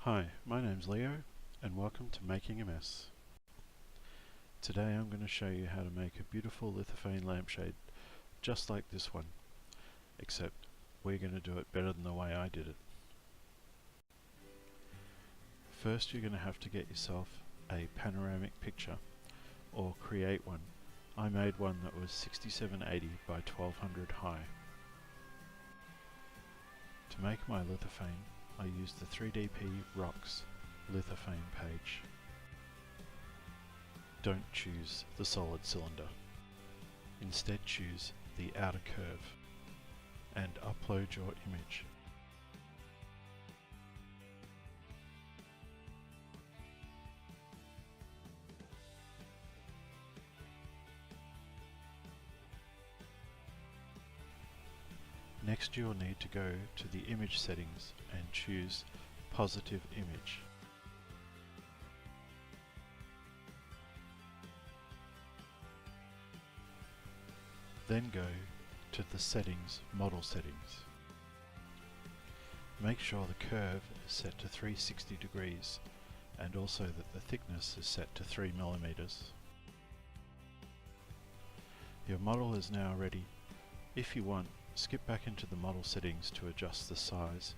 Hi, my name's Leo and welcome to Making a Mess. Today I'm going to show you how to make a beautiful lithophane lampshade just like this one, except we're going to do it better than the way I did it. First you're going to have to get yourself a panoramic picture or create one. I made one that was 6780 by 1200 high. To make my lithophane I used the 3DP Rocks lithophane page. Don't choose the solid cylinder. Instead choose the outer curve and upload your image. Next you'll need to go to the image settings and choose positive image. Then go to the settings, model settings. Make sure the curve is set to 360 degrees and also that the thickness is set to 3 millimeters. Your model is now ready. If you want, skip back into the model settings to adjust the size.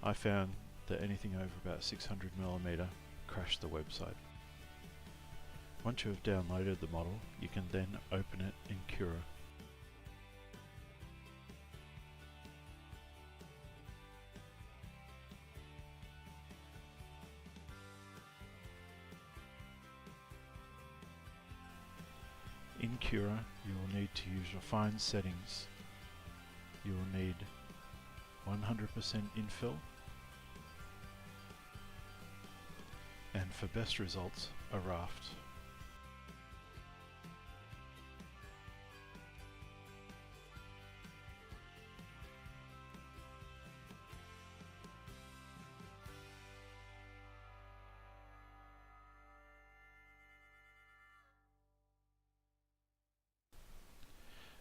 I found that anything over about 600 millimeter crashed the website. Once you have downloaded the model, you can then open it in Cura. In Cura, you will need to use refine settings. You will need 100% infill, and for best results, a raft.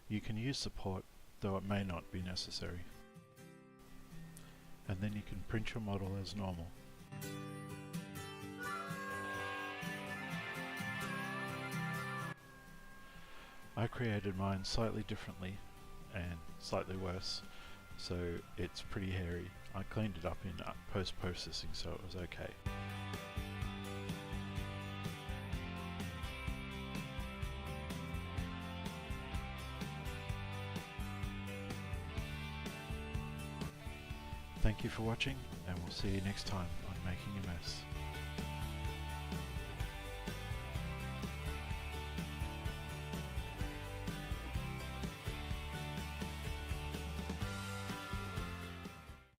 You can use support, though it may not be necessary. And then you can print your model as normal. I created mine slightly differently and slightly worse, so it's pretty hairy. I cleaned it up in post-processing, so it was okay. Thank you for watching, and we'll see you next time on Making a Mess.